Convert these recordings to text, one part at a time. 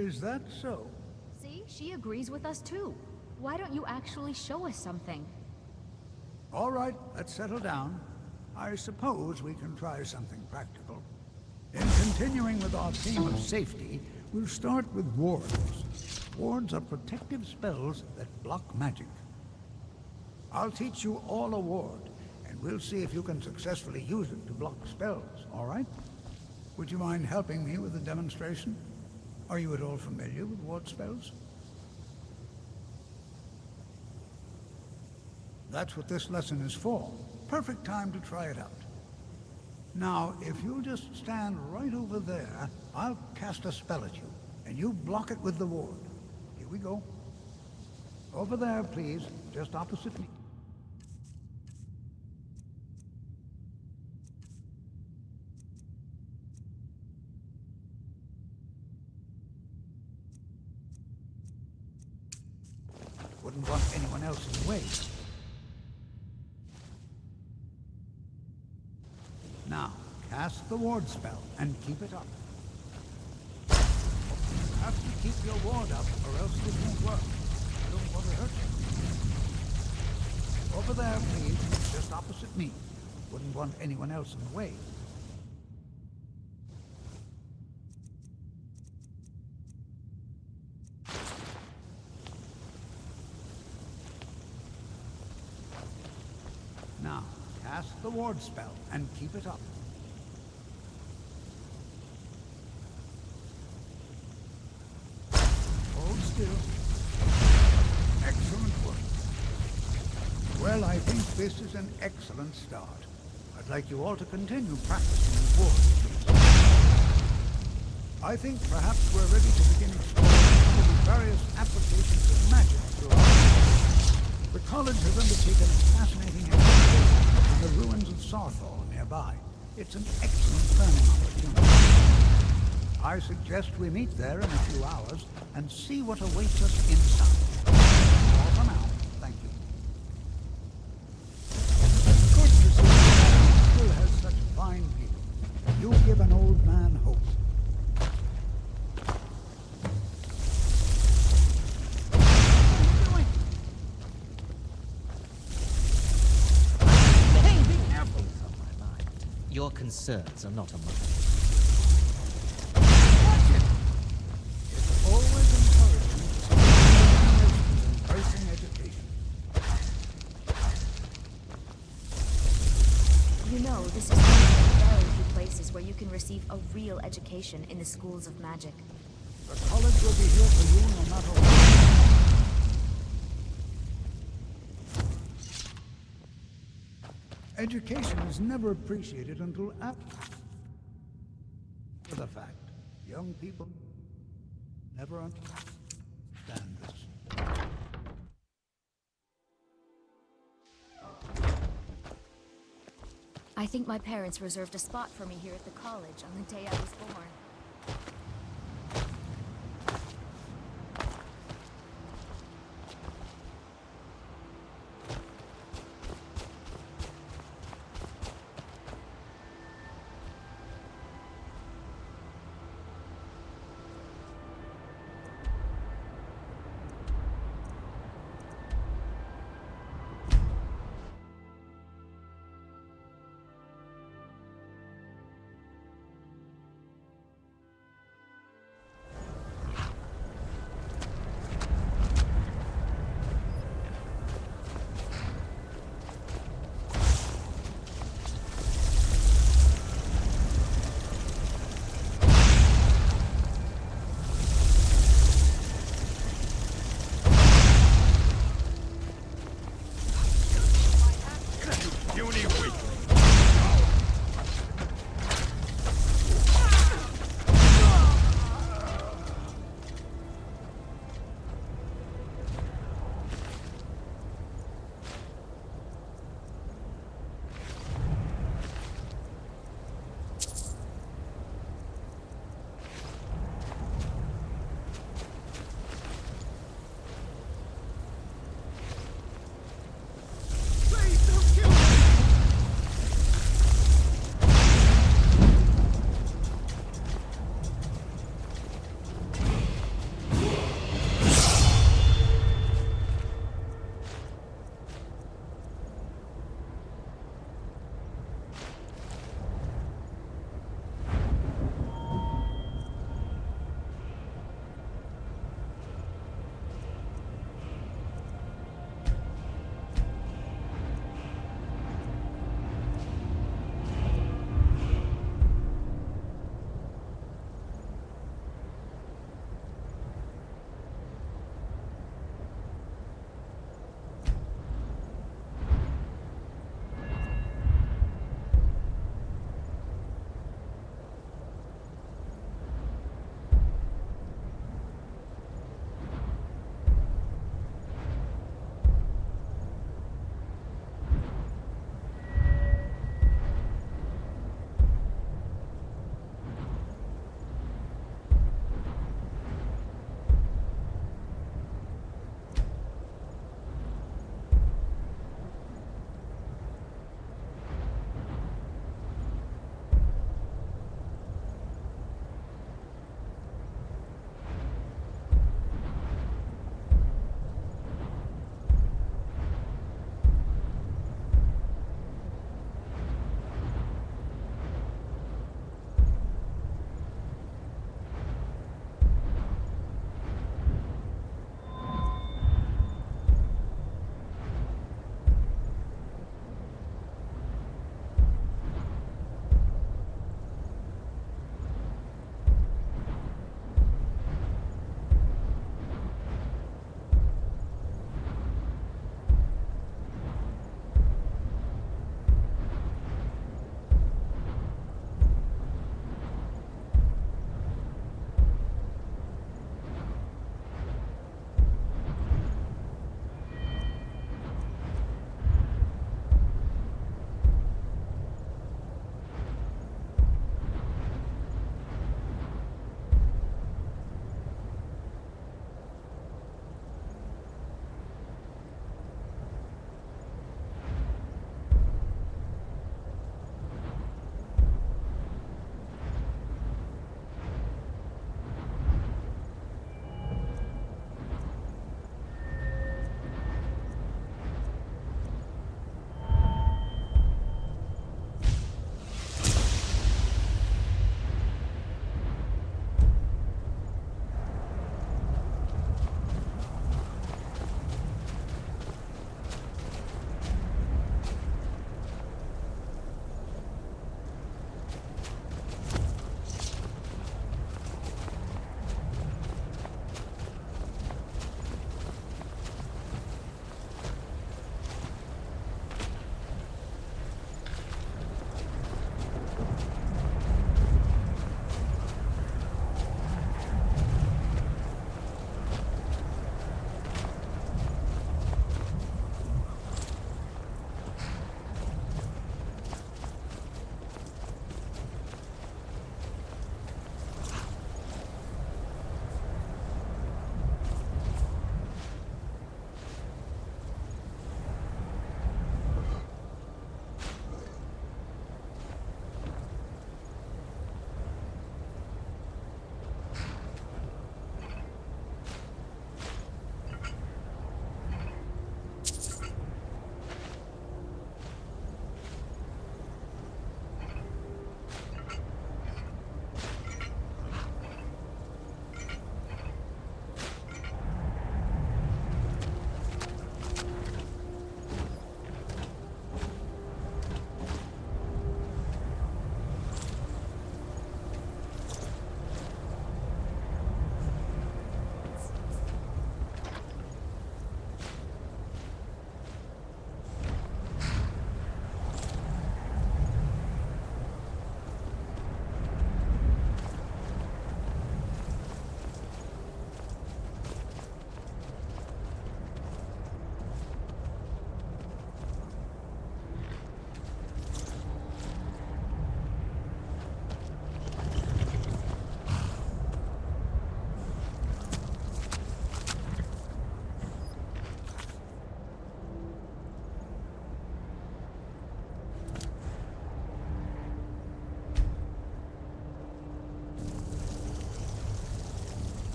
Is that so? See, she agrees with us too. Why don't you actually show us something? All right, let's settle down. I suppose we can try something practical. In continuing with our theme of safety, we'll start with wards. Wards are protective spells that block magic. I'll teach you all a ward, and we'll see if you can successfully use it to block spells, all right? Would you mind helping me with the demonstration? Are you at all familiar with ward spells? That's what this lesson is for. Perfect time to try it out. Now, if you'll just stand right over there, I'll cast a spell at you, and you block it with the ward. Here we go. Over there, please, just opposite me. Wouldn't want anyone else in the way. Now, cast the ward spell and keep it up. You have to keep your ward up, or else this won't work. I don't want to hurt you. Over there, please, just opposite me. Wouldn't want anyone else in the way. Now, cast the ward spell and keep it up. Hold still. Excellent work. Well, I think this is an excellent start. I'd like you all to continue practicing the wards, please. I think perhaps we're ready to begin exploring some of the various applications of magic throughout. The college has undertaken a fascinating expedition in the ruins of Sarthor nearby. It's an excellent learning opportunity. I suggest we meet there in a few hours and see what awaits us inside. All for now, thank you. Good to see that still has such fine people. You give an old man hope. Your concerns are not a mine. Watch it! It's always encouraging to see nations embracing education. You know, this is one of the very few places where you can receive a real education in the schools of magic. The college will be here for you no matter what. Education is never appreciated until after the fact. Young people never understand this. I think my parents reserved a spot for me here at the college on the day I was born.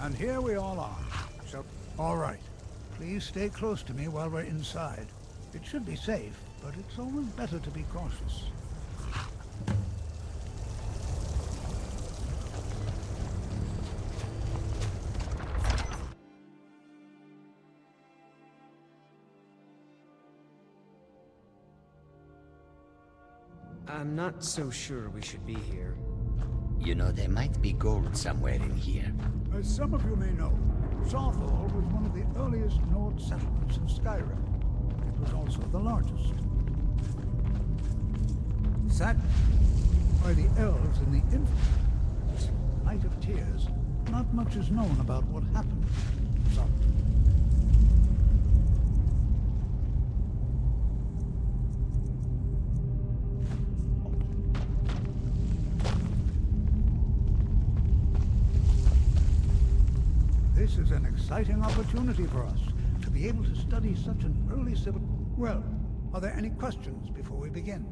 And here we all are. So, all right. Please stay close to me while we're inside. It should be safe, but it's always better to be cautious. I'm not so sure we should be here. You know, there might be gold somewhere in here. As some of you may know, Sothall was one of the earliest Nord settlements in Skyrim. It was also the largest. Sadly, by the elves in the Infant, Night of Tears, not much is known about what happened to Sothall. This is an exciting opportunity for us, to be able to study such an early civil... Well, are there any questions before we begin?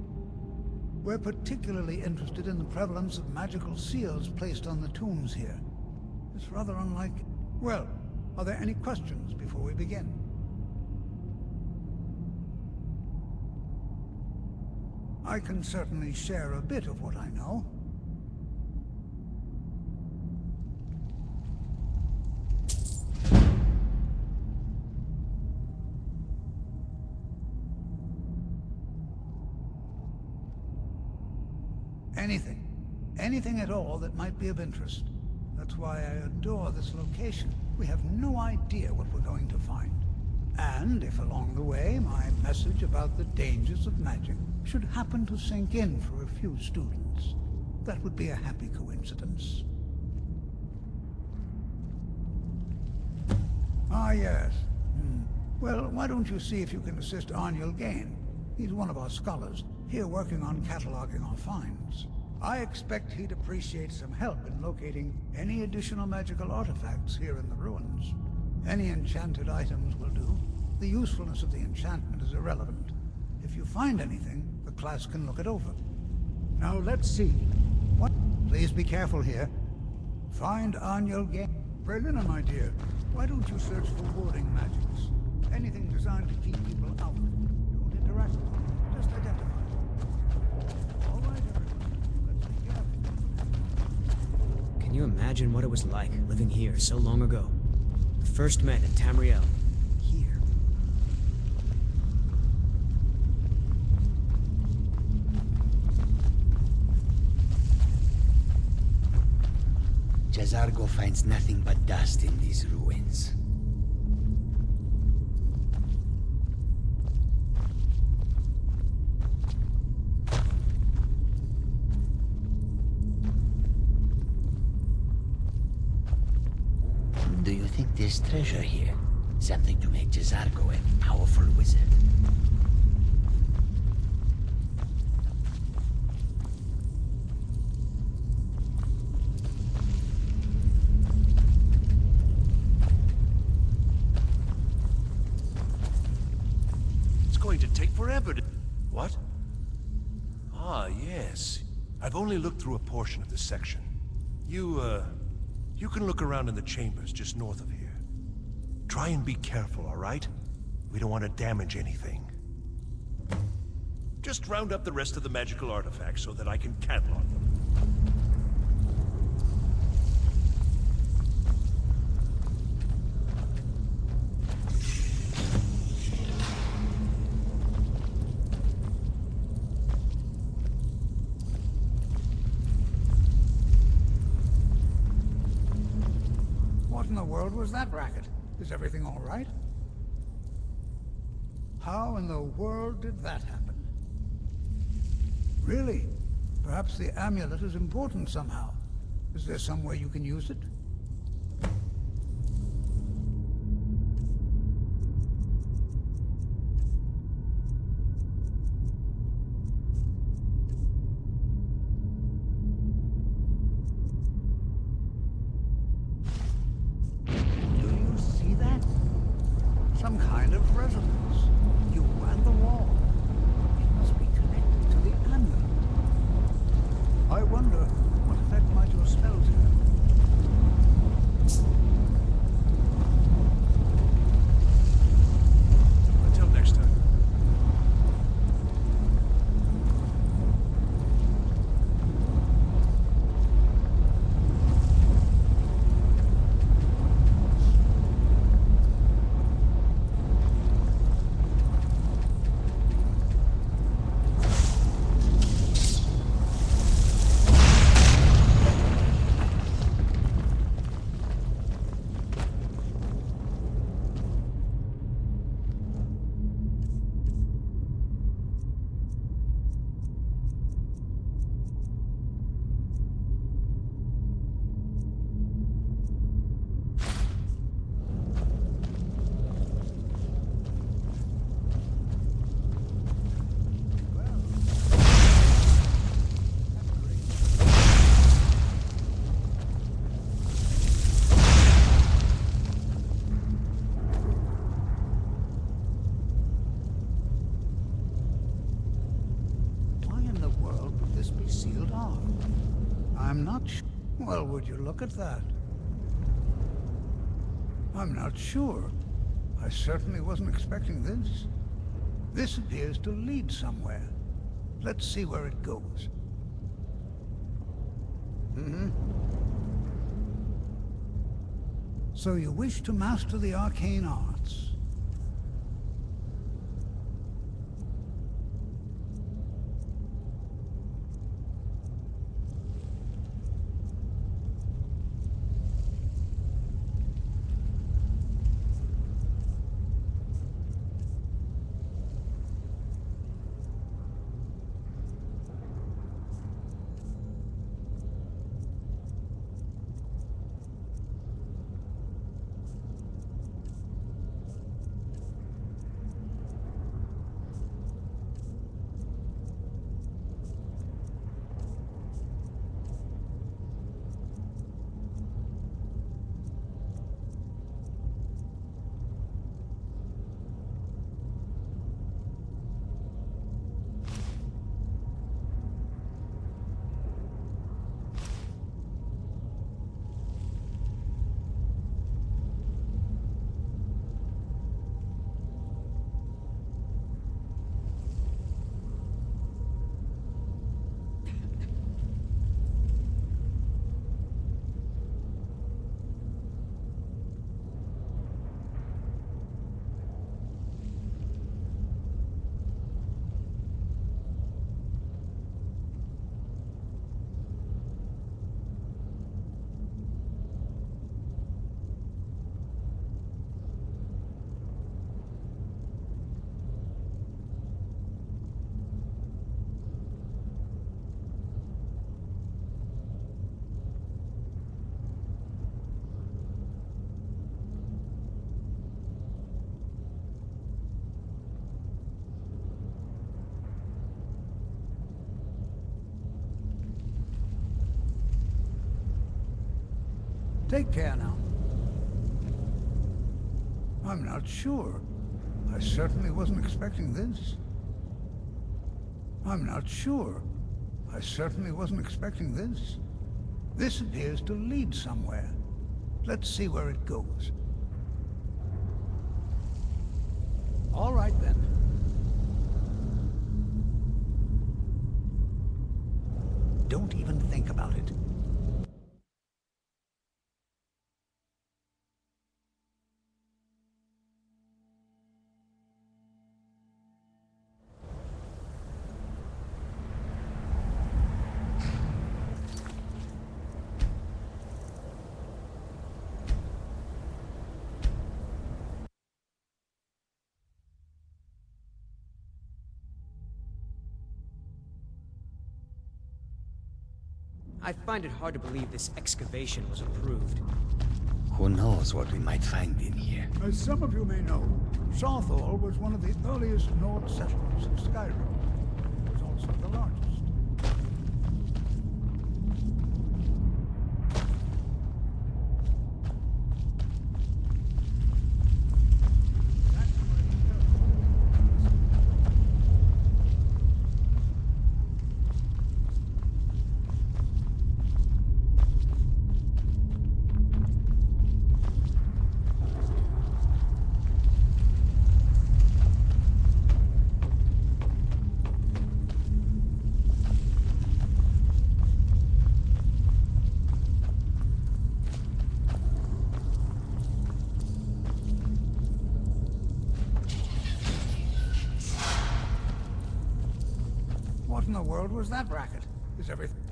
We're particularly interested in the prevalence of magical seals placed on the tombs here. It's rather unlike... Well, are there any questions before we begin? I can certainly share a bit of what I know. Anything. Anything at all that might be of interest. That's why I adore this location. We have no idea what we're going to find. And if along the way my message about the dangers of magic should happen to sink in for a few students, that would be a happy coincidence. Ah, yes. Well, why don't you see if you can assist Arniel Gain? He's one of our scholars, here working on cataloging our finds. I expect he'd appreciate some help in locating any additional magical artifacts here in the ruins. Any enchanted items will do. The usefulness of the enchantment is irrelevant. If you find anything, the class can look it over. Now let's see. What? Please be careful here. Find Arniel Gain. Brelina, my dear, why don't you search for warding magics? Anything designed to keep people out. Don't interact with them. Just identify them. All right, everyone. Let's be careful. Can you imagine what it was like living here so long ago? The first men in Tamriel. Here. J'zargo finds nothing but dust in these ruins. Do you think there's treasure here? Something to make J'zargo a powerful wizard? It's going to take forever to... What? Ah, yes. I've only looked through a portion of this section. You can look around in the chambers just north of here. Try and be careful, all right? We don't want to damage anything. Just round up the rest of the magical artifacts so that I can catalog them. What in the world was that racket? Is everything all right? How in the world did that happen? Really? Perhaps the amulet is important somehow. Is there some way you can use it? Some kind of resonance. You and the wall. It must be connected to the amulet. I wonder what effect might your spells have. Until next time. Why in the world would this be sealed off? I'm not sure. Well, would you look at that? I'm not sure. I certainly wasn't expecting this. This appears to lead somewhere. Let's see where it goes. So you wish to master the arcane arts? Take care now. I'm not sure. I certainly wasn't expecting this. I'm not sure. I certainly wasn't expecting this. This appears to lead somewhere. Let's see where it goes. All right then. Don't even think about it. I find it hard to believe this excavation was approved. Who knows what we might find in here? As some of you may know, Sawthall was one of the earliest Nord settlements of Skyrim. It was also the largest. world was that racket? Is everything...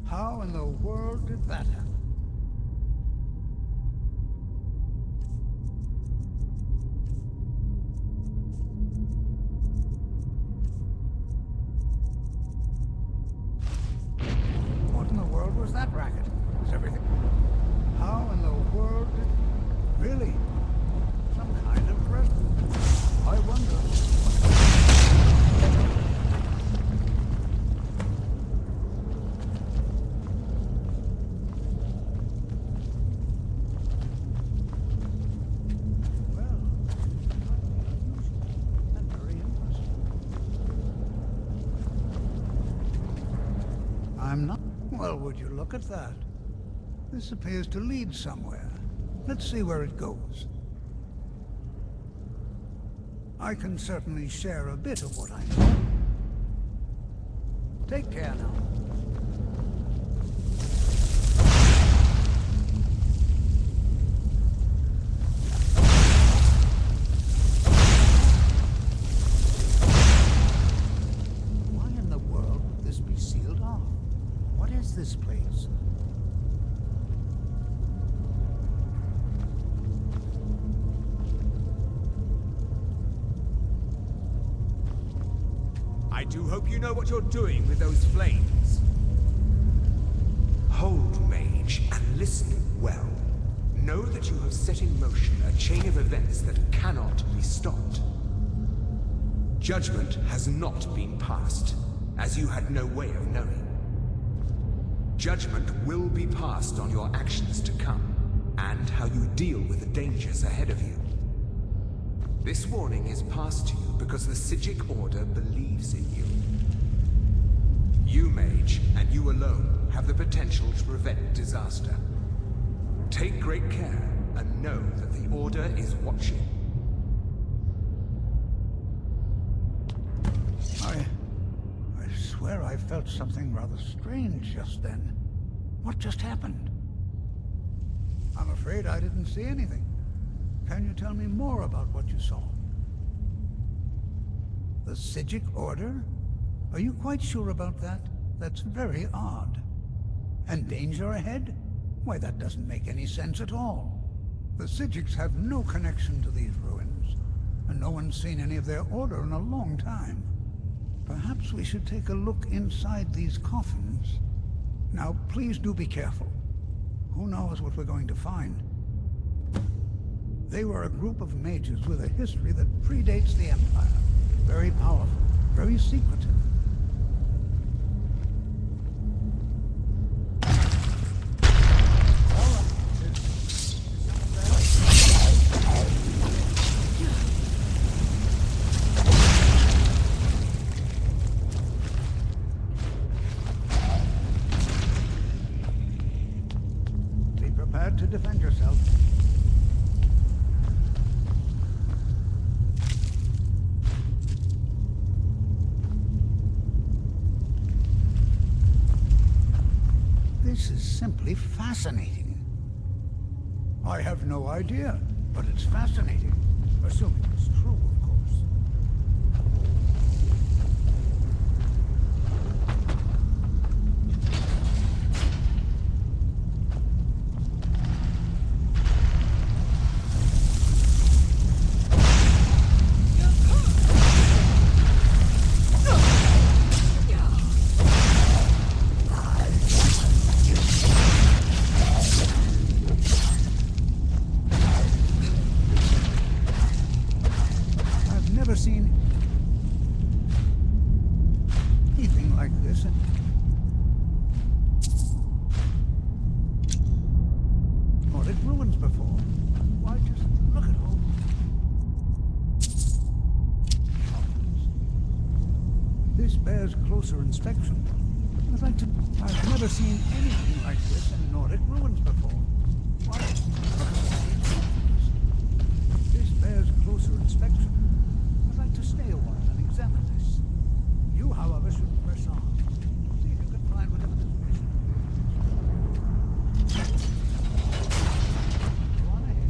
How in the world did that happen? What in the world was that racket? Is everything... How in the world did... Really? Some kind of present? I wonder... I'm not... Well, would you look at that? This appears to lead somewhere. Let's see where it goes. I can certainly share a bit of what I know. Take care now. Why in the world would this be sealed off? What is this place? I do hope you know what you're doing with those flames. Hold, mage, and listen well. Know that you have set in motion a chain of events that cannot be stopped. Judgment has not been passed, as you had no way of knowing. Judgment will be passed on your actions to come, and how you deal with the dangers ahead of you. This warning is passed to you because the Psijic Order believes in you. You, mage, and you alone, have the potential to prevent disaster. Take great care, and know that the Order is watching. I swear I felt something rather strange just then. What just happened? I'm afraid I didn't see anything. Can you tell me more about what you saw? The Psijic Order? Are you quite sure about that? That's very odd. And danger ahead? Why, that doesn't make any sense at all. The Psijics have no connection to these ruins, and no one's seen any of their order in a long time. Perhaps we should take a look inside these coffins. Now, please do be careful. Who knows what we're going to find? They were a group of mages with a history that predates the Empire. Very powerful, very secretive. Be prepared to defend yourself. This is simply fascinating. I have no idea, but it's fascinating. Assuming it's true, of course. Never seen anything like this in Nordic ruins before. Why, just look at all. This bears closer inspection. I've never seen anything like this in Nordic ruins before. Why, look at all. This bears closer inspection. I'd like to stay a while and examine this. You, however, should press on. See if you can find whatever this mission is. Go on ahead.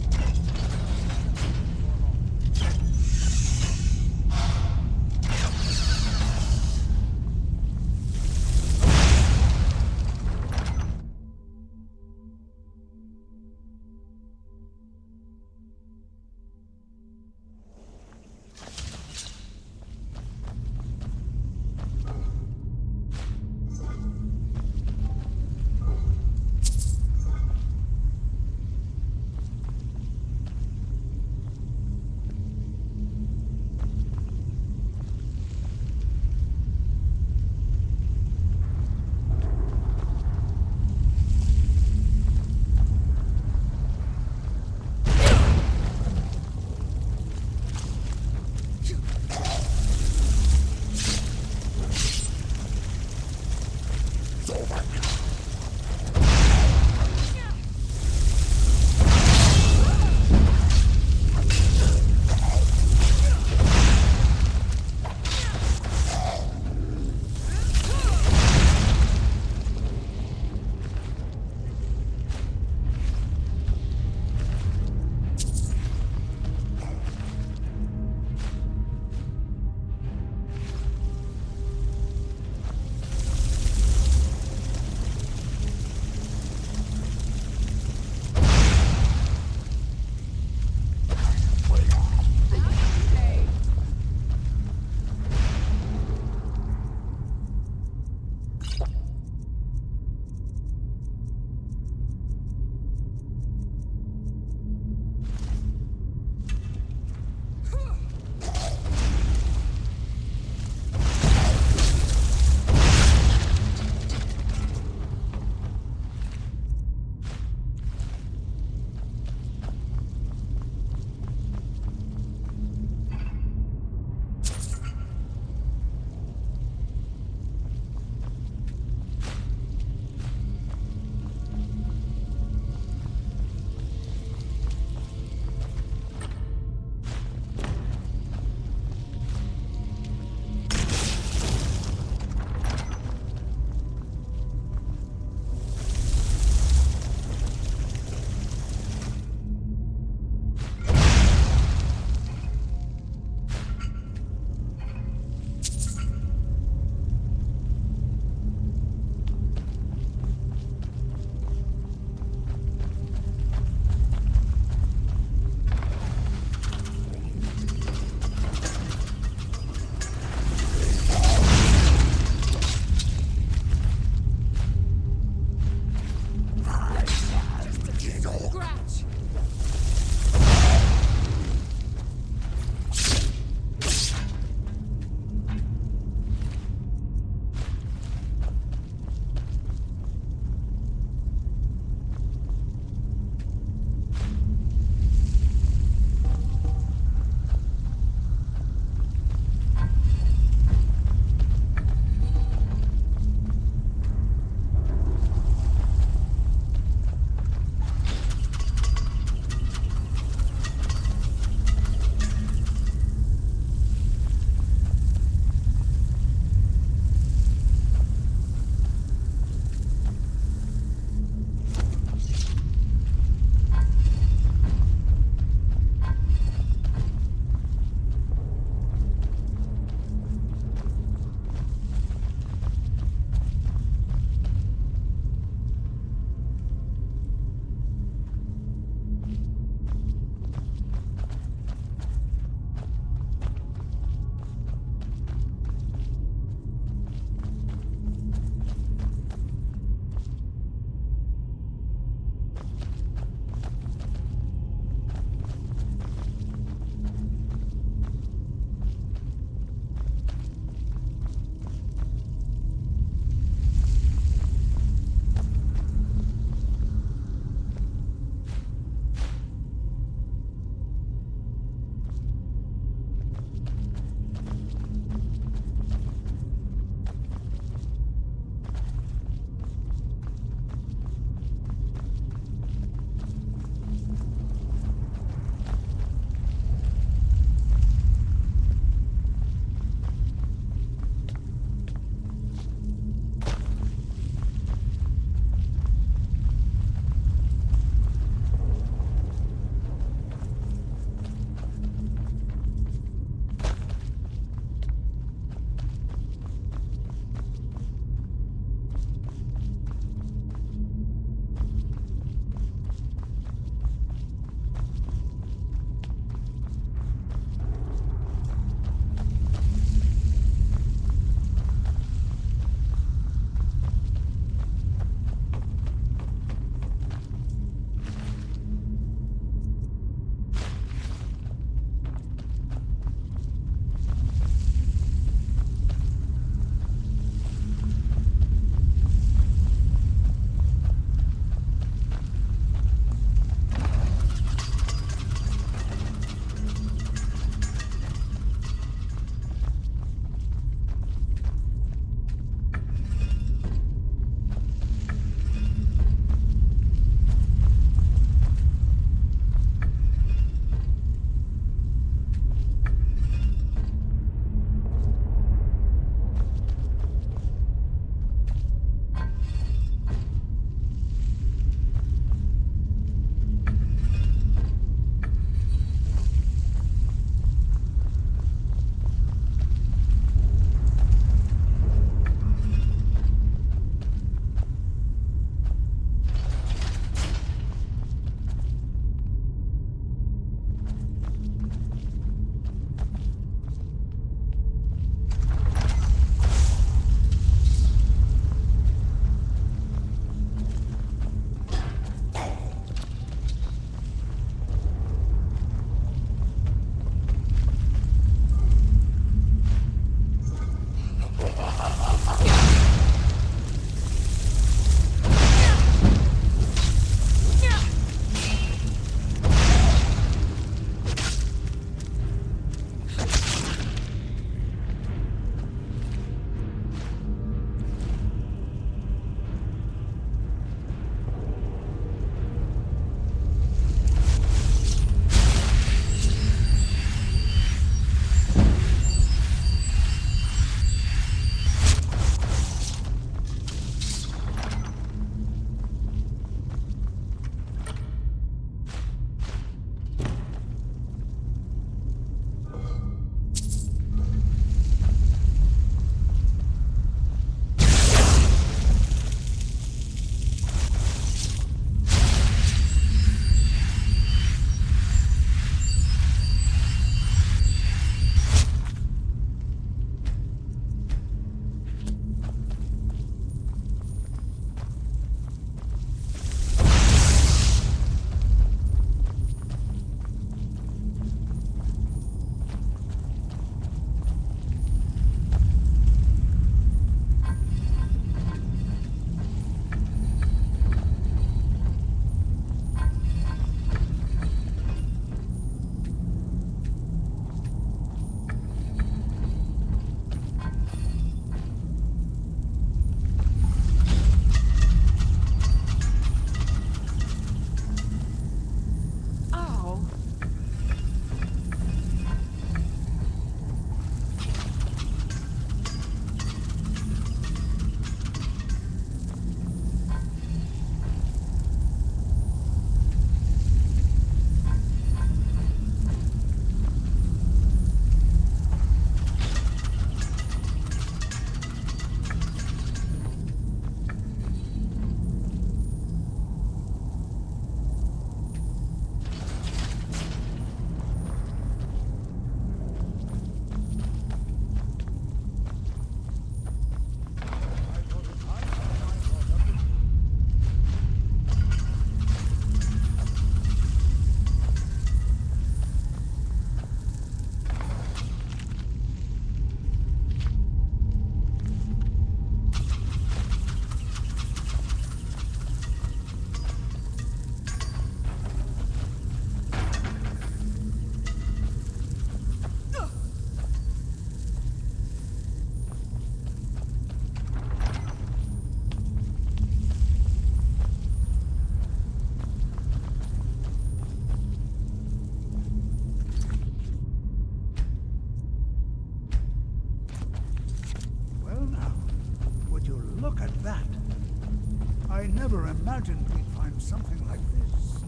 imagined we'd find something like this.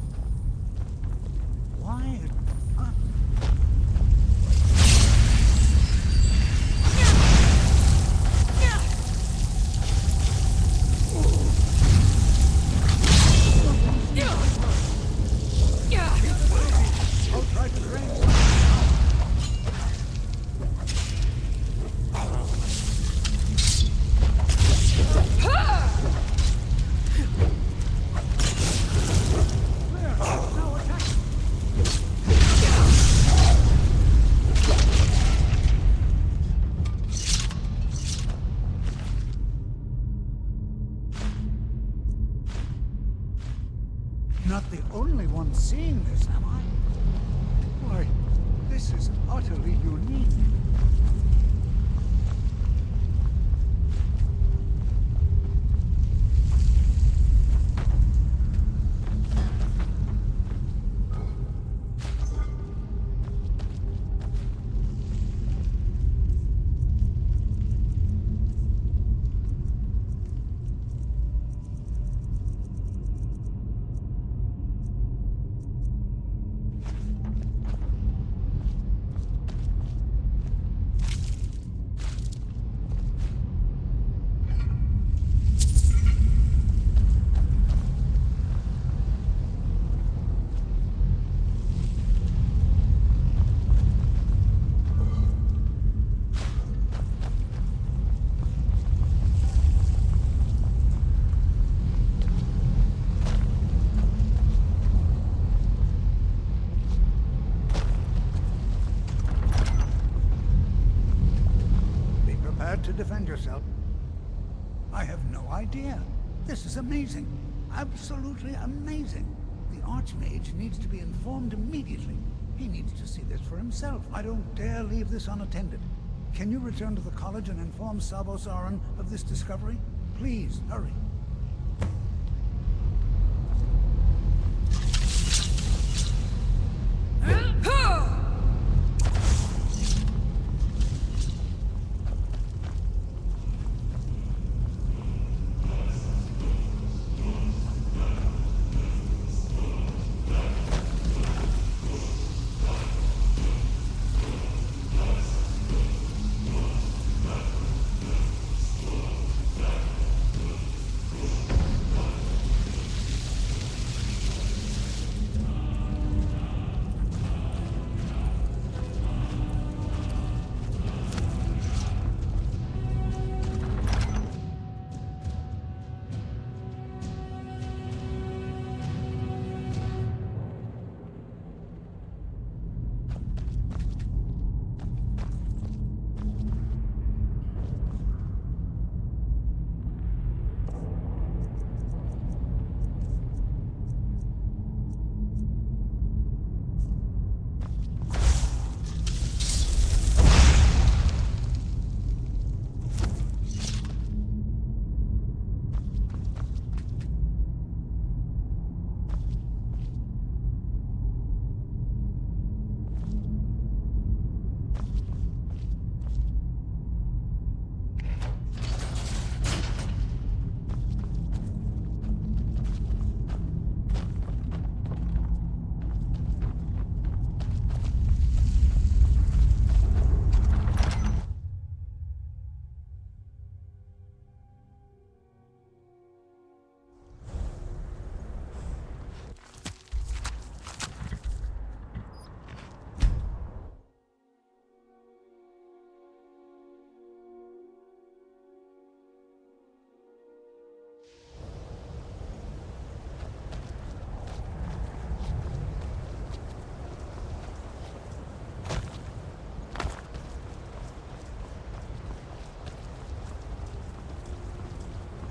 Why? Huh? I'll try to drain some. There, now attack. Not the only one seeing this, am I? Why, this is utterly unique. Be prepared to defend yourself. I have no idea. This is amazing. Absolutely amazing. The Archmage needs to be informed immediately. He needs to see this for himself. I don't dare leave this unattended. Can you return to the college and inform Sabo Saran of this discovery? Please, hurry.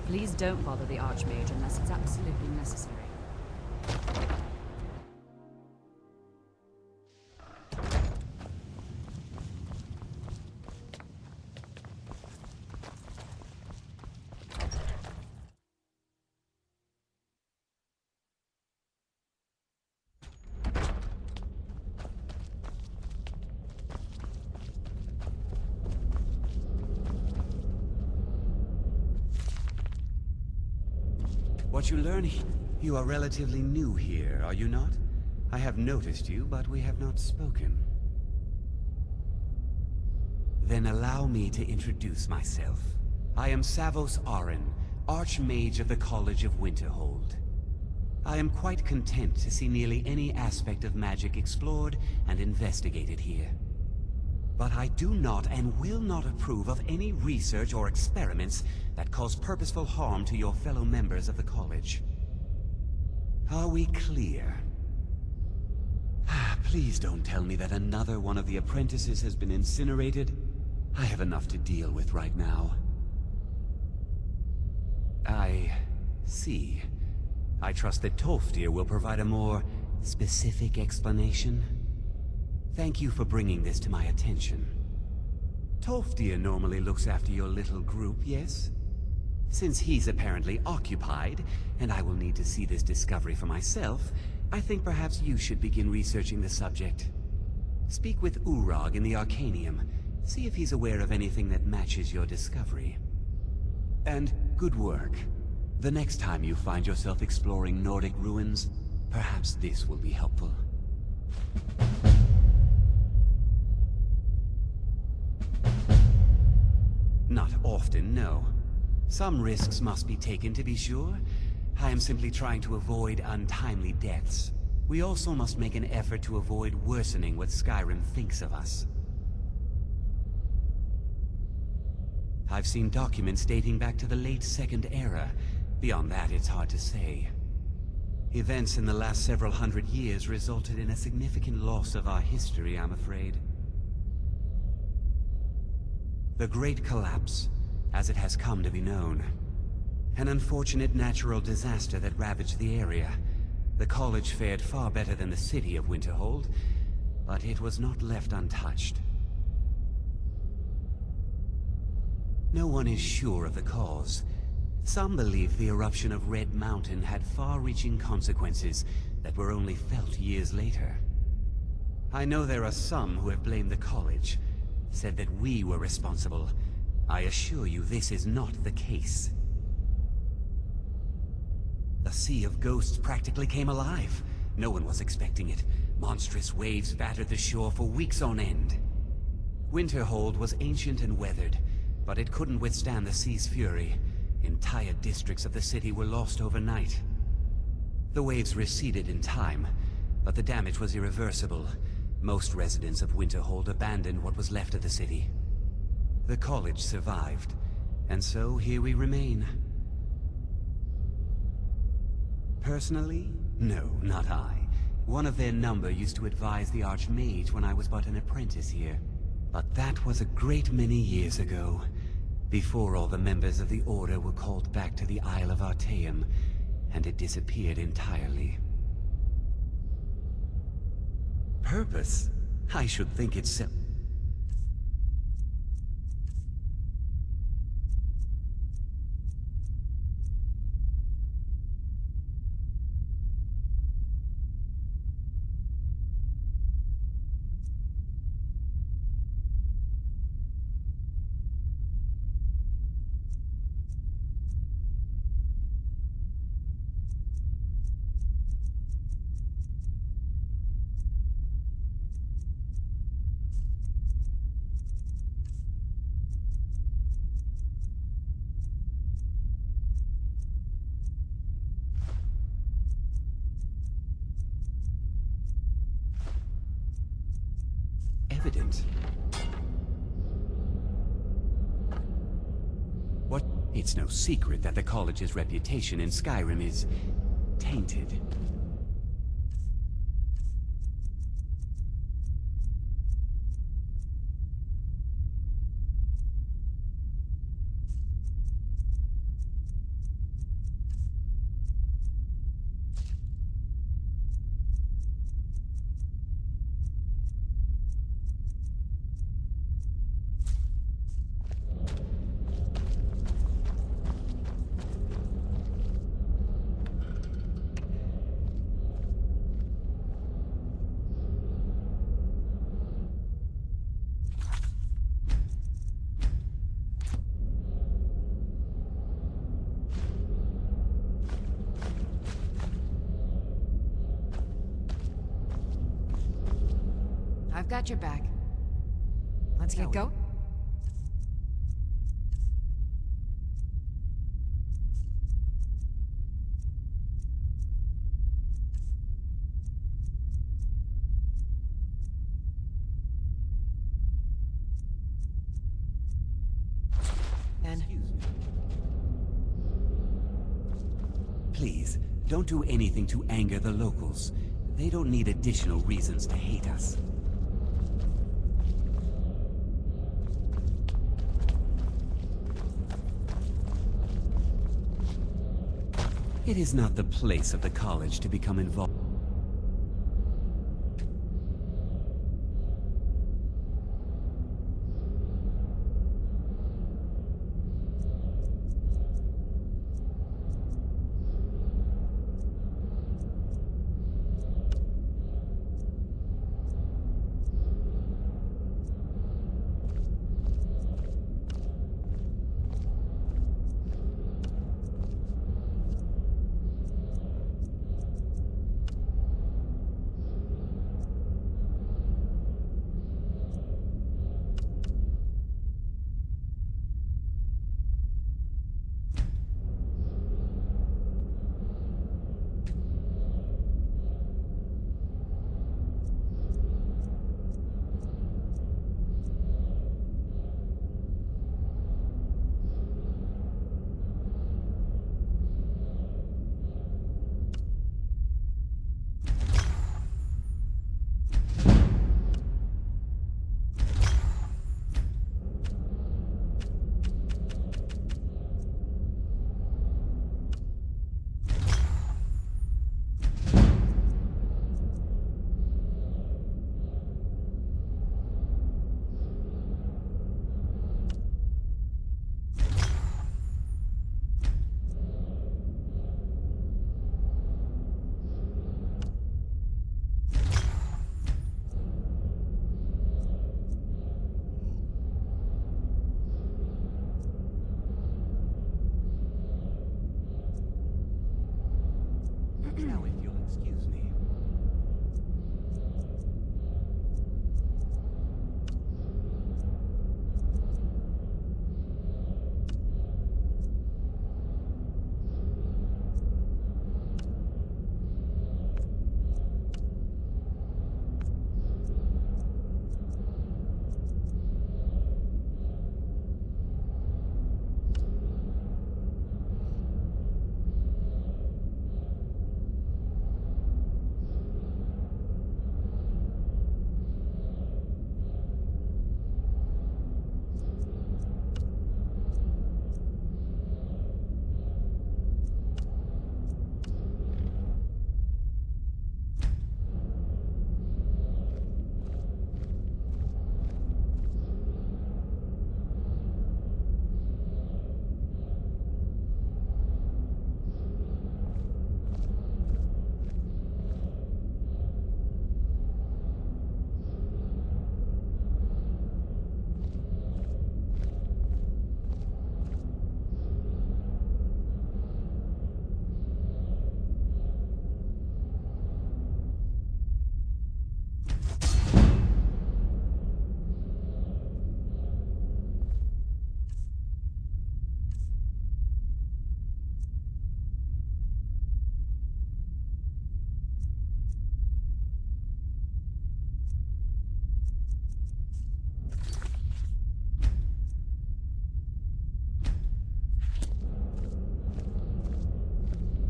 Please don't bother the Archmage unless it's absolutely necessary. what you learn here. You are relatively new here, are you not? I have noticed you, but we have not spoken. Then allow me to introduce myself. I am Savos Aren, Archmage of the College of Winterhold. I am quite content to see nearly any aspect of magic explored and investigated here. But I do not and will not approve of any research or experiments that cause purposeful harm to your fellow members of the college. Are we clear? Please don't tell me that another one of the apprentices has been incinerated. I have enough to deal with right now. I see. I trust that Tolfdir will provide a more specific explanation. Thank you for bringing this to my attention. Tolfdir normally looks after your little group, yes? Since he's apparently occupied, and I will need to see this discovery for myself, I think perhaps you should begin researching the subject. Speak with Urag in the Arcanium. See if he's aware of anything that matches your discovery. And good work. The next time you find yourself exploring Nordic ruins, perhaps this will be helpful. Not often, no. Some risks must be taken to be sure. I am simply trying to avoid untimely deaths. We also must make an effort to avoid worsening what Skyrim thinks of us. I've seen documents dating back to the late Second Era. Beyond that, it's hard to say. Events in the last several hundred years resulted in a significant loss of our history, I'm afraid. The Great Collapse, as it has come to be known. An unfortunate natural disaster that ravaged the area. The college fared far better than the city of Winterhold, but it was not left untouched. No one is sure of the cause. Some believe the eruption of Red Mountain had far-reaching consequences that were only felt years later. I know there are some who have blamed the college, said that we were responsible. I assure you this is not the case. The Sea of Ghosts practically came alive. No one was expecting it. Monstrous waves battered the shore for weeks on end. Winterhold was ancient and weathered, but it couldn't withstand the sea's fury. Entire districts of the city were lost overnight. The waves receded in time, but the damage was irreversible. Most residents of Winterhold abandoned what was left of the city. The college survived, and so here we remain. Personally? No, not I. One of their number used to advise the Archmage when I was but an apprentice here. But that was a great many years ago, before all the members of the Order were called back to the Isle of Artaeum, and it disappeared entirely. Purpose? I should think it's evident. What? It's no secret that the college's reputation in Skyrim is tainted. I've got your back. Let's get going. Please, don't do anything to anger the locals. They don't need additional reasons to hate us. It is not the place of the college to become involved. Now, if you'll excuse me.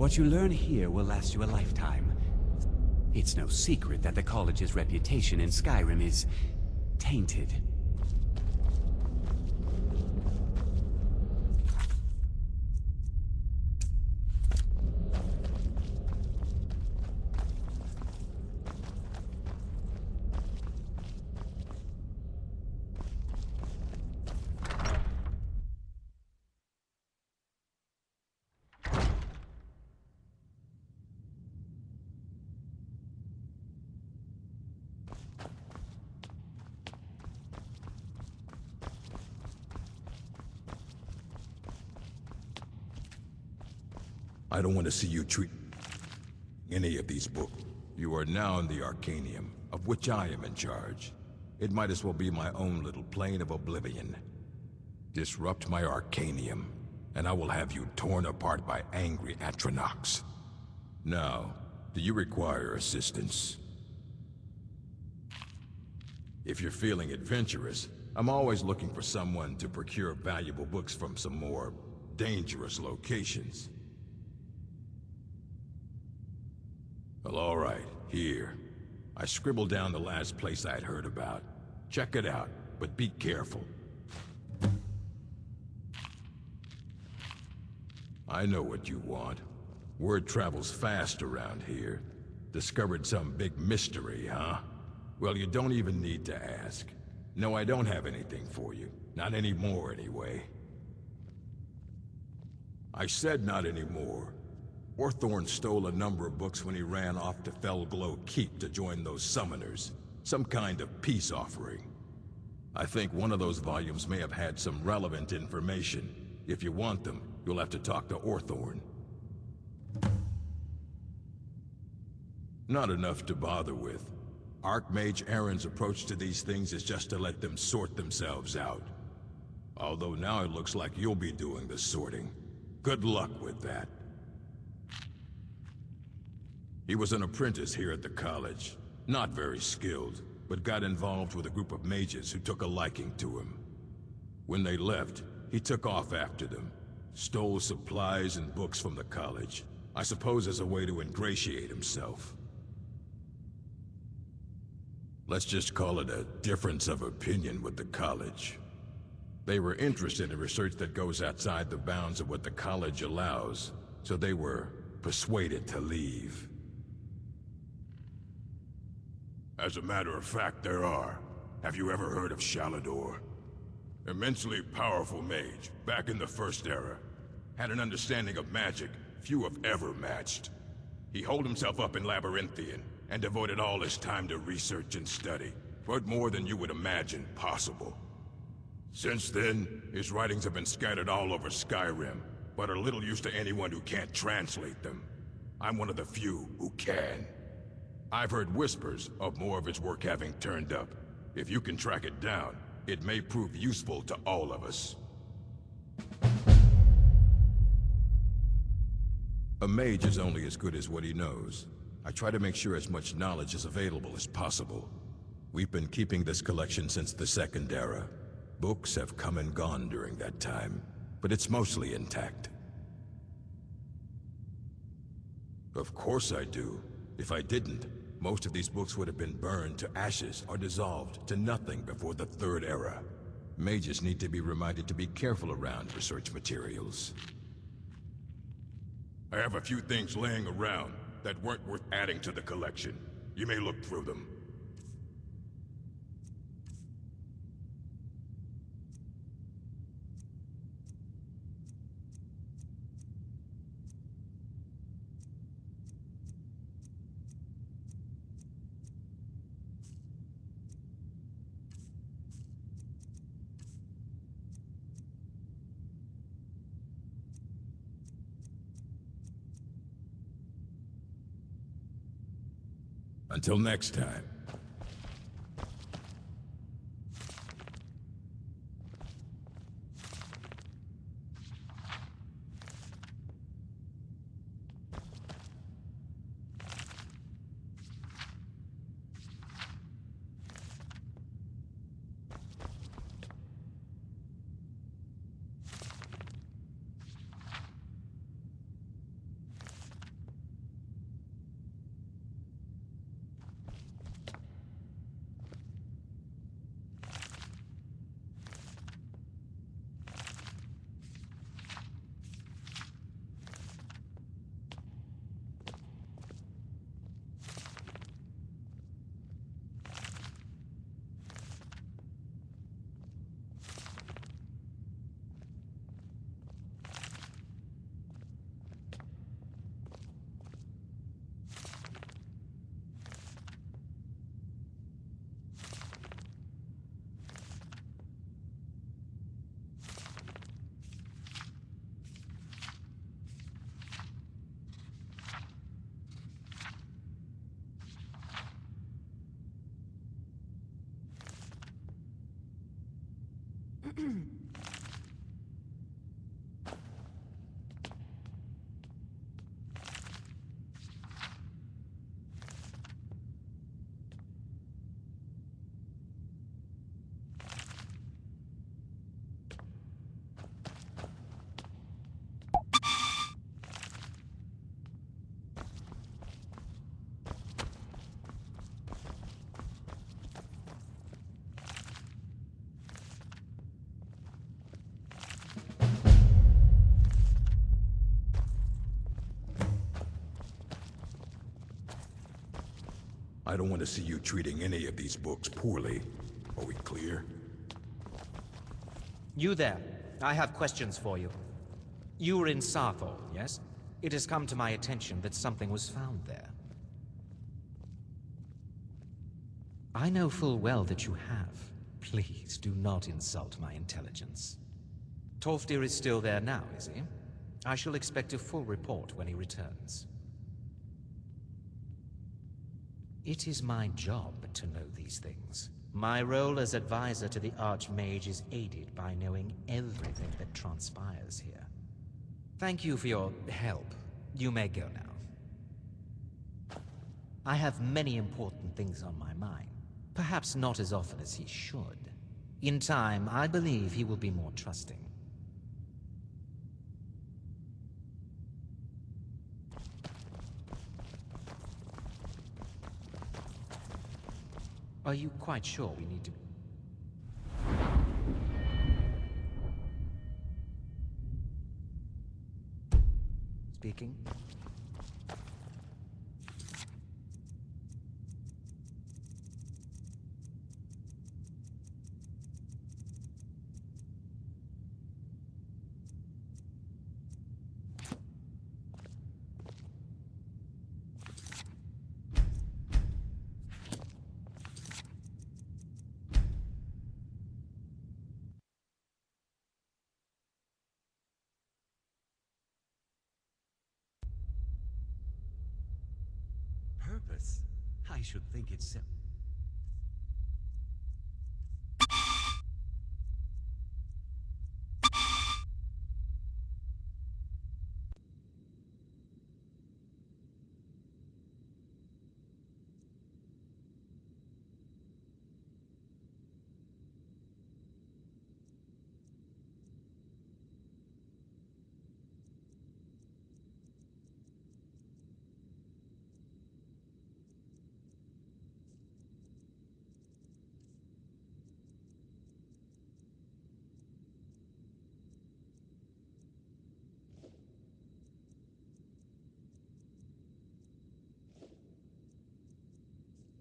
What you learn here will last you a lifetime. It's no secret that the college's reputation in Skyrim is tainted. I don't want to see you treat any of these books. You are now in the Arcanium, of which I am in charge. it might as well be my own little plane of oblivion. Disrupt my Arcanium, and I will have you torn apart by angry Atronachs. Now, do you require assistance? If you're feeling adventurous, I'm always looking for someone to procure valuable books from some more dangerous locations. Well, all right, here. I scribbled down the last place I'd heard about. Check it out, but be careful. I know what you want. Word travels fast around here. Discovered some big mystery, huh? Well, you don't even need to ask. No, I don't have anything for you. Not anymore, anyway. I said not anymore. Orthorn stole a number of books when he ran off to Felglow Keep to join those summoners. Some kind of peace offering. I think one of those volumes may have had some relevant information. If you want them, you'll have to talk to Orthorn. Not enough to bother with. Archmage Aaron's approach to these things is just to let them sort themselves out. Although now it looks like you'll be doing the sorting. Good luck with that. He was an apprentice here at the college. Not very skilled, but got involved with a group of mages who took a liking to him. When they left, he took off after them. Stole supplies and books from the college. I suppose as a way to ingratiate himself. Let's just call it a difference of opinion with the college. They were interested in research that goes outside the bounds of what the college allows, so they were persuaded to leave. As a matter of fact, there are. Have you ever heard of Shalador? Immensely powerful mage, back in the First Era. Had an understanding of magic few have ever matched. He holed himself up in Labyrinthian, and devoted all his time to research and study, but more than you would imagine possible. Since then, his writings have been scattered all over Skyrim, but are little use to anyone who can't translate them. I'm one of the few who can. I've heard whispers of more of his work having turned up. If you can track it down, it may prove useful to all of us. A mage is only as good as what he knows. I try to make sure as much knowledge is available as possible. We've been keeping this collection since the Second Era. Books have come and gone during that time, but it's mostly intact. Of course I do. If I didn't, most of these books would have been burned to ashes or dissolved to nothing before the Third Era. Mages need to be reminded to be careful around research materials. I have a few things laying around that weren't worth adding to the collection. You may look through them. Until next time. I don't want to see you treating any of these books poorly. Are we clear? You there. I have questions for you. You were in Sappho, yes? It has come to my attention that something was found there. I know full well that you have. Please, do not insult my intelligence. Tolfdir is still there now, is he? I shall expect a full report when he returns. It is my job to know these things. My role as advisor to the Archmage is aided by knowing everything that transpires here. Thank you for your help. You may go now. I have many important things on my mind. Perhaps not as often as he should. In time, I believe he will be more trusting. Are you quite sure we need to... Speaking? Purpose? I should think it's simple.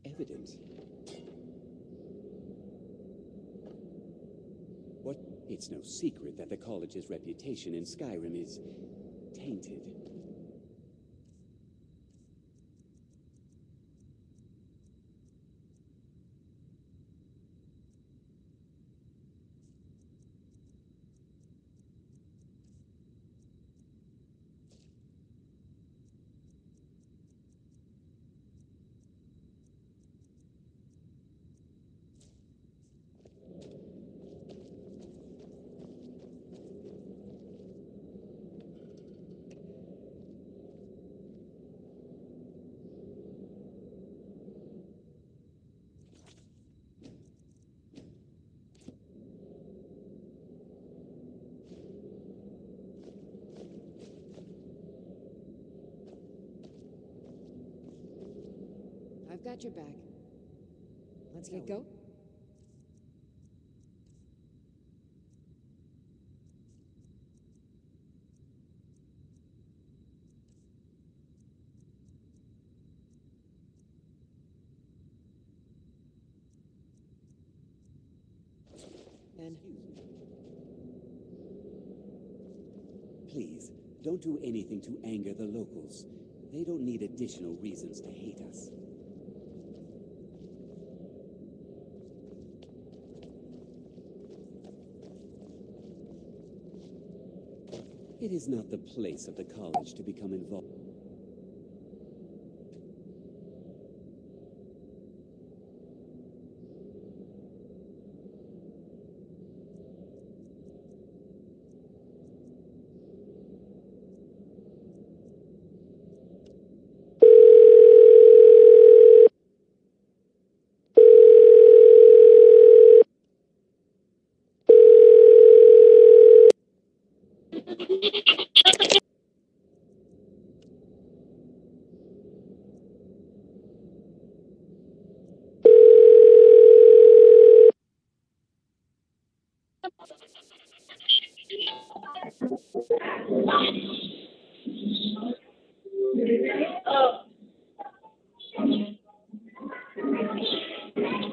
Evidence? What? It's no secret that the college's reputation in Skyrim is tainted. I've got your back. Let's get go. And Please, don't do anything to anger the locals. They don't need additional reasons to hate us. It is not the place of the college to become involved.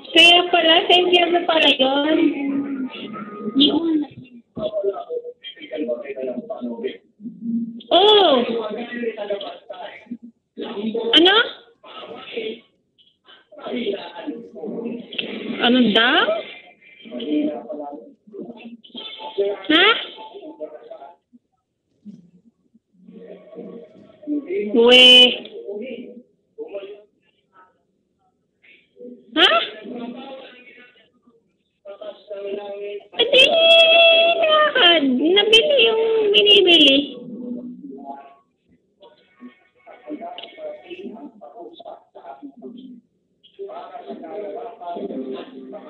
Kaya pala, sa impyerno pala yun. Oh! Ano? Ano daw? Ha? Weh. Ha? Pati nabili yung binibili.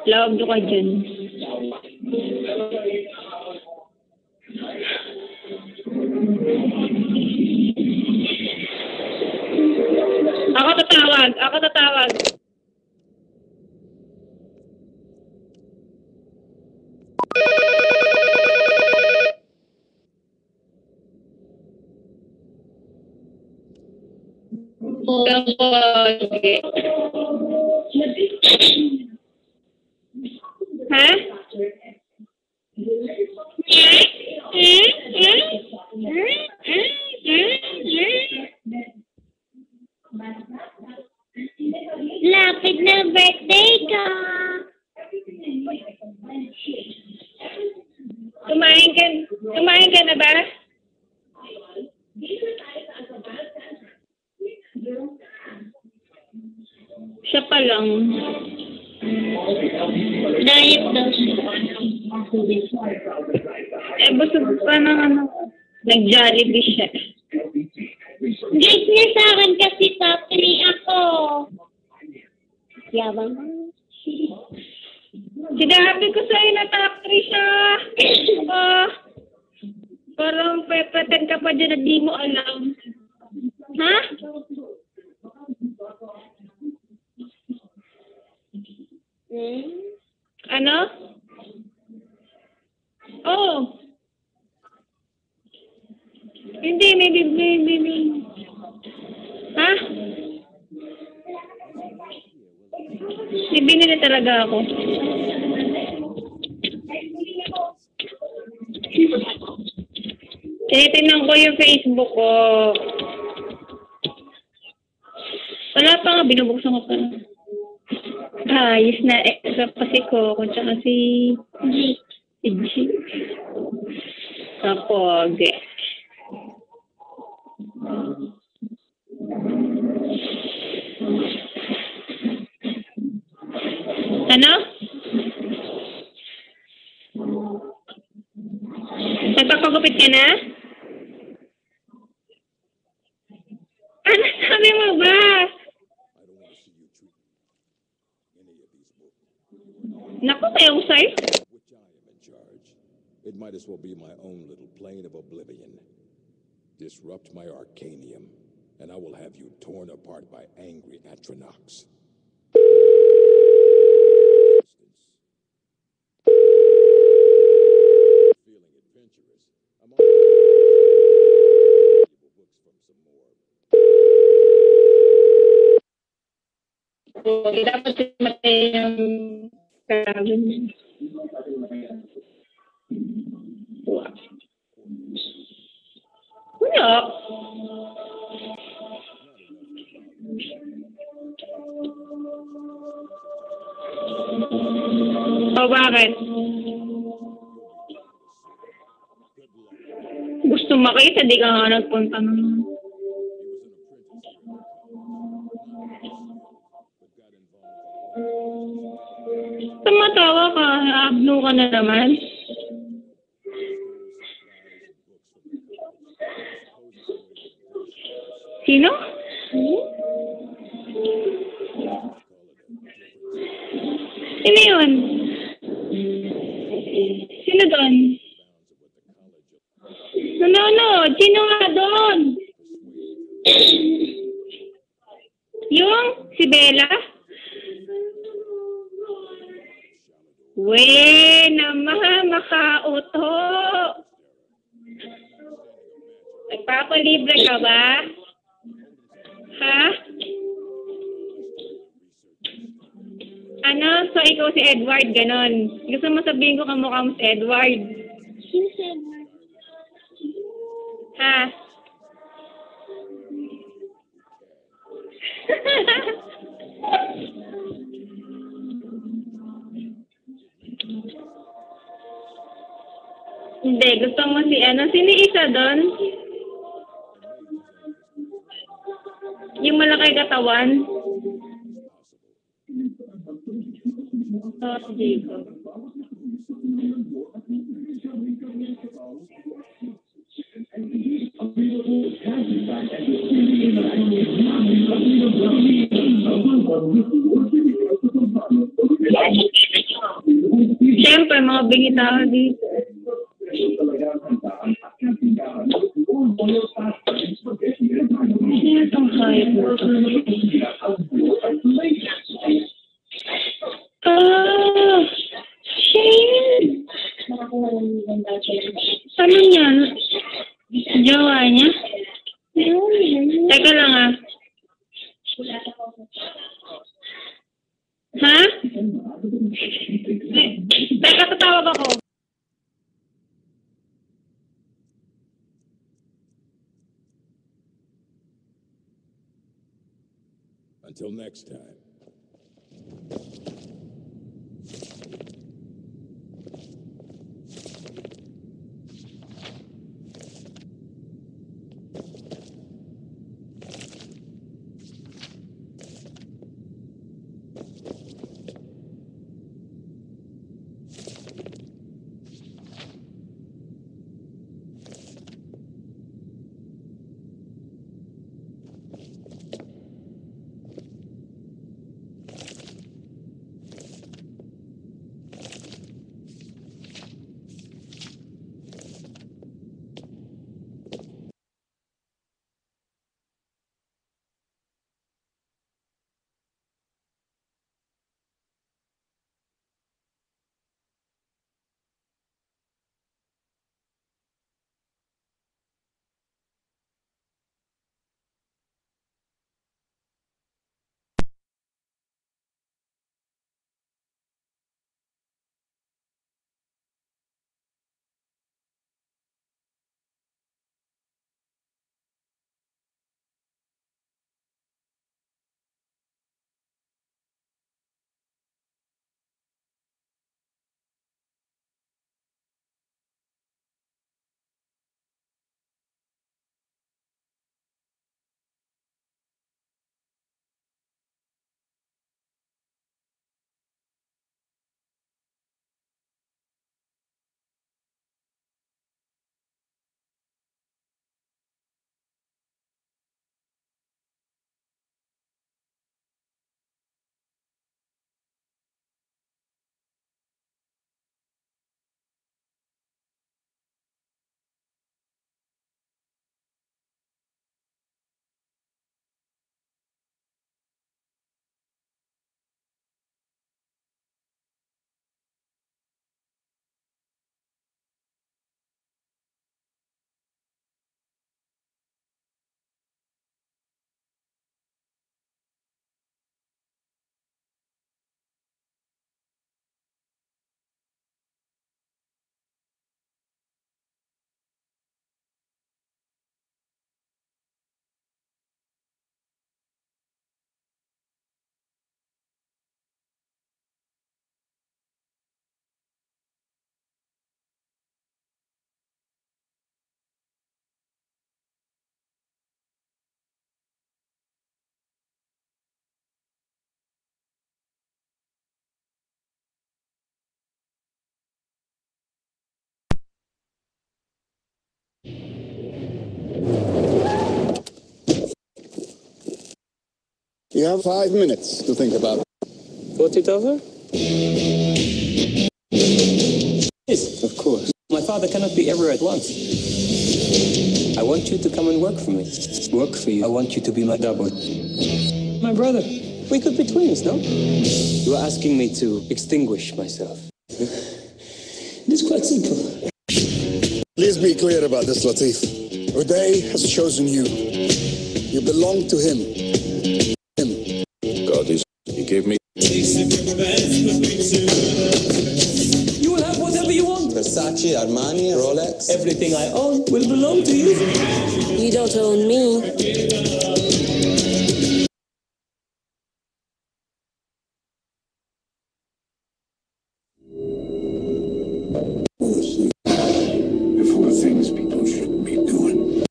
Lawag do ka dyan. Ako tatawag. Okay. Ha? Lapit na birthday ka. Kumain ka na ba? Siya pa lang. Diet daw siya. Busog pa ng ano. Nag-Jollibee siya. Guys niya sa akin kasi top 3 ako. Yabang. Sinabi ko sa'yo na top 3 siya. Parang pepeten ka pa dyan na di mo alam. Ha? Ano? Oh. Hindi, may. Ha? May binili talaga ako. Tinitingnan ko yung Facebook ko. Wala pa nga, binubuksan ko pa. Ayos na pa si Coco, tsaka si G. Kapog. Ano? Nagpapagupit ka na? Ano sabi mo ba? Naku, tayo sir. It might as well be my own little plane of oblivion. Disrupt my Arcanium, and I will have you torn apart by angry Atronox. Feeling adventurous, I'm on books from some more. Dapat matay yung karabin. Wala. O bakit? Gusto makita, di ka nga nagpunta naman. Tumatawa ka, abno ka na naman. Sino? Sino yun? Sino doon? Nanonood? Sino nga doon? Yung? Si Bella? We naman, makauto. Nagpapalibre ka ba? Ha? Ano? So, ikaw si Edward, ganon. Gusto mo sabihin ko kamukha mo si Edward? Sino si Edward? Ha? Hindi, gusto mo si ano? Sino isa doon? Yung malaki katawan? Jacob. Siyempre, mga bingitaw dito. Sino itong hayop mo ito? Ah! Shane! Ano yan? Jowa niya? Teka lang ah. Ha? Teka, tatawag ako. Until next time. You have 5 minutes to think about. Thought it over? Yes, of course. My father cannot be everywhere at once. I want you to come and work for me. Work for you? I want you to be my double. My brother. We could be twins, no? You are asking me to extinguish myself. It is quite simple. Please be clear about this, Latif. Uday has chosen you. You belong to him. God, he gave me... You will have whatever you want. Versace, Armani, Rolex. Everything I own will belong to you. You don't own me. Full of things people shouldn't be doing.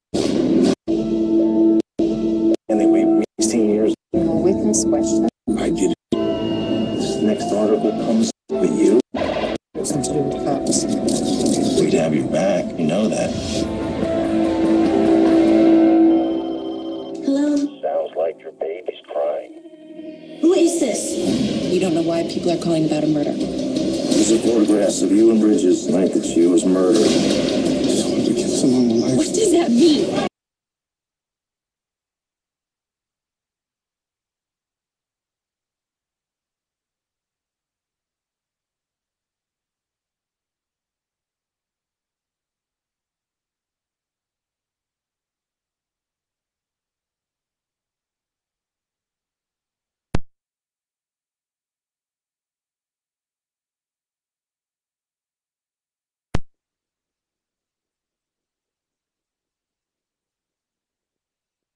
And they wait 16 years. No witness question. I get it. This next article comes with you. Something to do with the cops. We'd have your back. You know that. Hello? Sounds like your baby's crying. Who is this? We don't know why people are calling about a murder. These are photographs of you and Bridges. I think it's you as murder. Just wanted to get some of my life. What does that mean?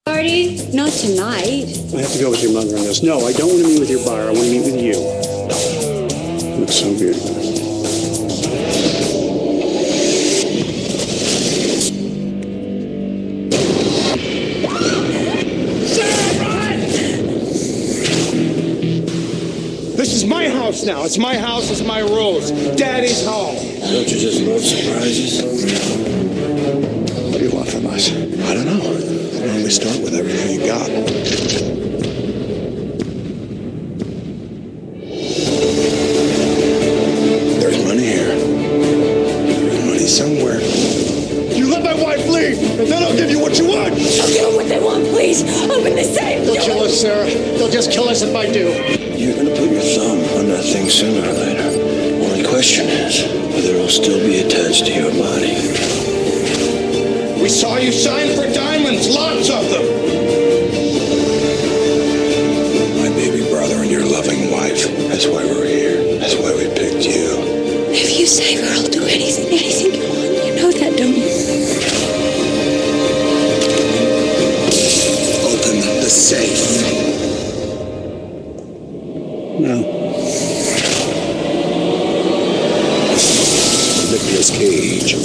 Party? Not tonight. I have to go with your mother on this. No, I don't want to meet with your buyer. I want to meet with you. You look so beautiful. This is my house now. It's my house. It's my rules. Daddy's home. Don't you just love surprises? What do you want from us? I don't know. Why don't we start with everything you got? There's money here. There's money somewhere. You let my wife leave, and then I'll give you what you want. I'll give them what they want, please. Open the safe. They'll kill us, Sarah. They'll just kill us if I do. You're gonna put your thumb on that thing sooner or later. Only question is whether it'll still be attached to your body. We saw you sign for diamonds, lots of them. My baby brother and your loving wife. That's why we're here. That's why we picked you. If you save her, I'll do anything you want. You know that, don't you? Open the safe. No. Nicolas Cage.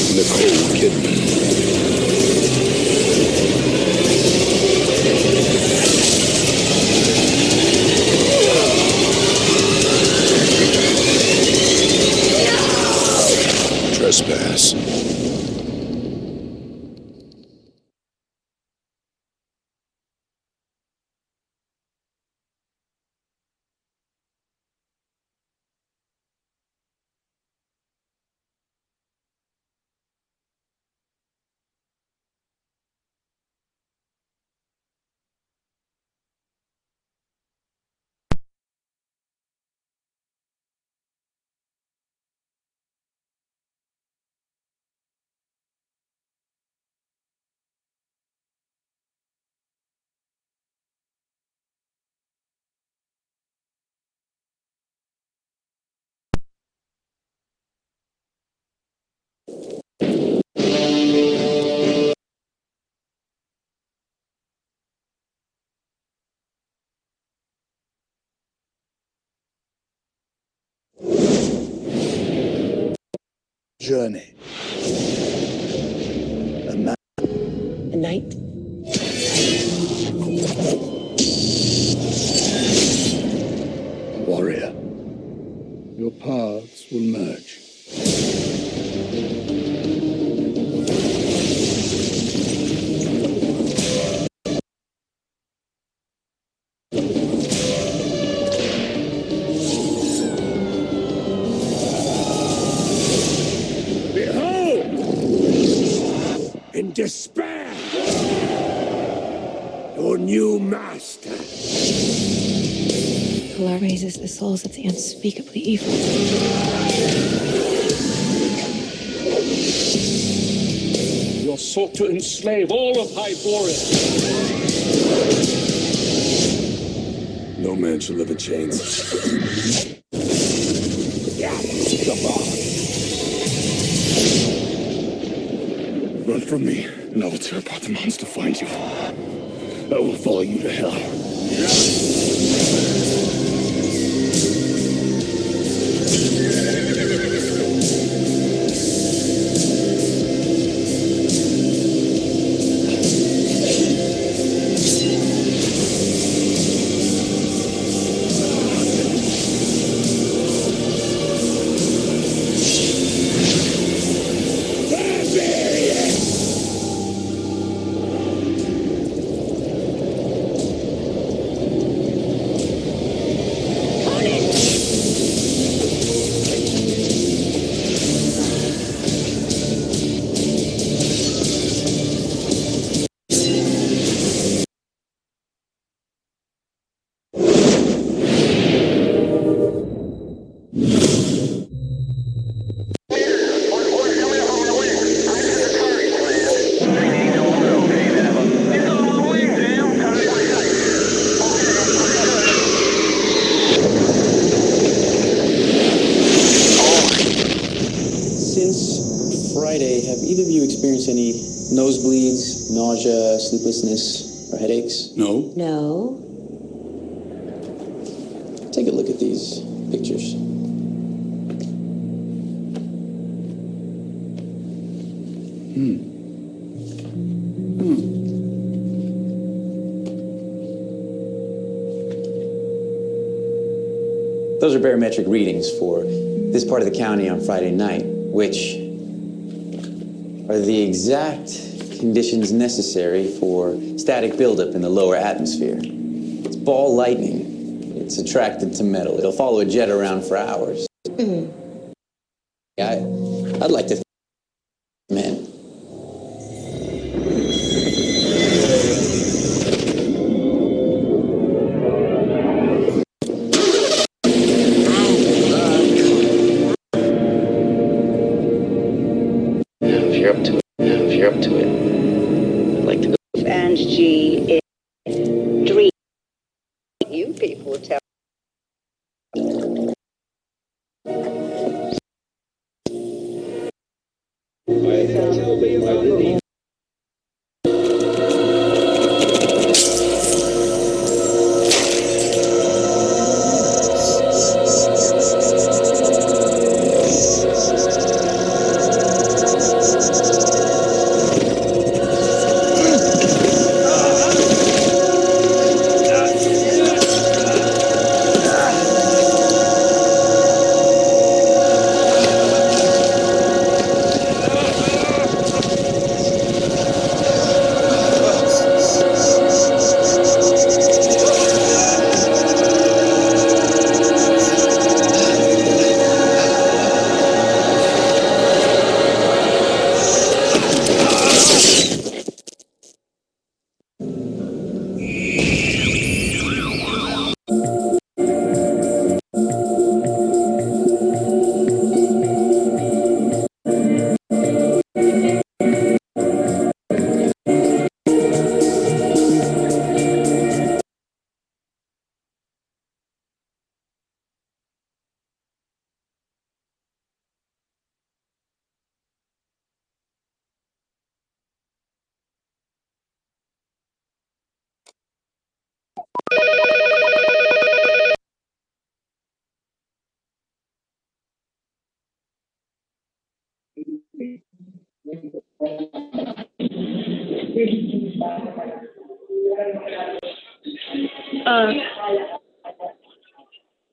Nicole Kidman. Trespass. Journey. A night. Warrior. Your paths will merge. In despair, your new master. Allah raises the souls of the unspeakably evil. You have sought to enslave all of Hyboria. No man should live in chains. Run from me, and I will tear apart the monster to find you. I will follow you to hell. Any nosebleeds, nausea, sleeplessness, or headaches? No. No. Take a look at these pictures. Those are barometric readings for this part of the county on Friday night, which are the exact conditions necessary for static buildup in the lower atmosphere. It's ball lightning. It's attracted to metal. It'll follow a jet around for hours. I'd like to think, man. If you're up to it, I'd like to go. And G is dream. You people tell.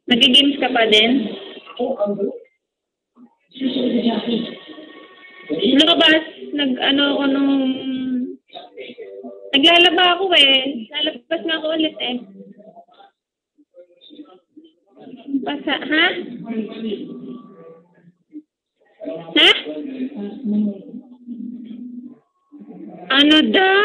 Nag-games ka pa din? Lumabas, naglalaba ako eh. Lalabas nga ako ulit eh. Basa, ha? Ha? Ano daw?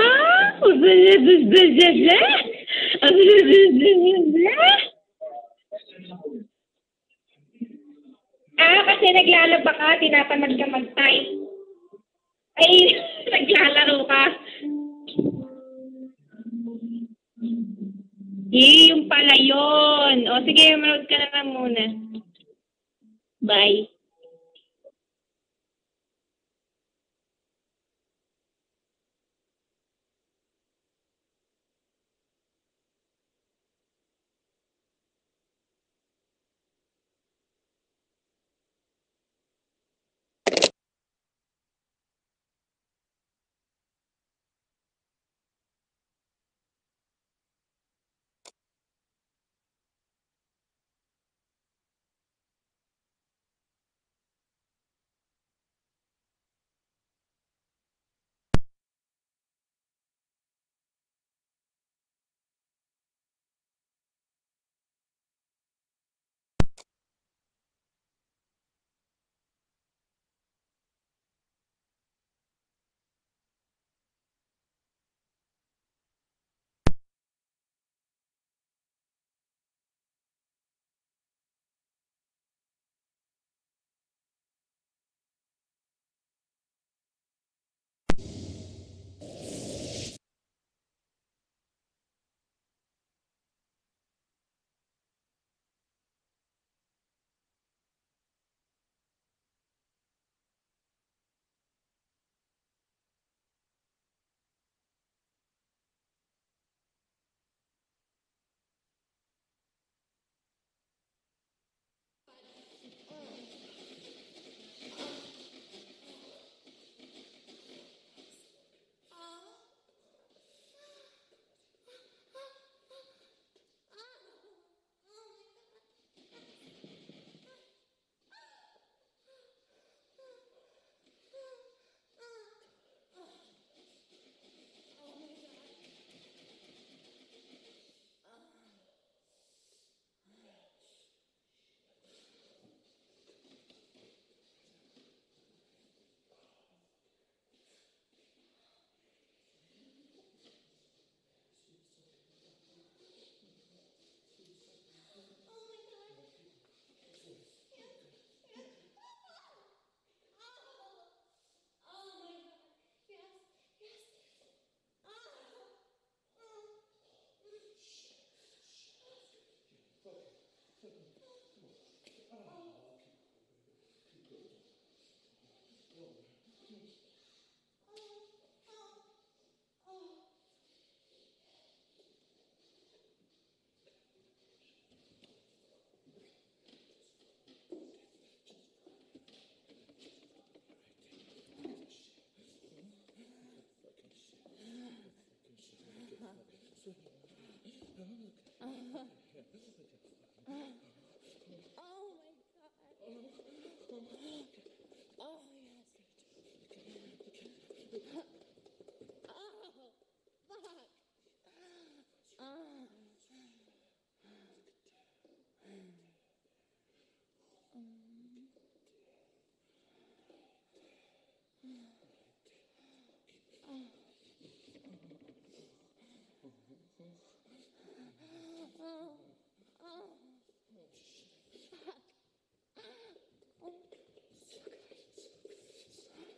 Kasi naglalaba ka, tinatamad ka mag-type. Ay, naglalaro ka. Yung pala yun. O, sige, manood ka na lang muna. Bye.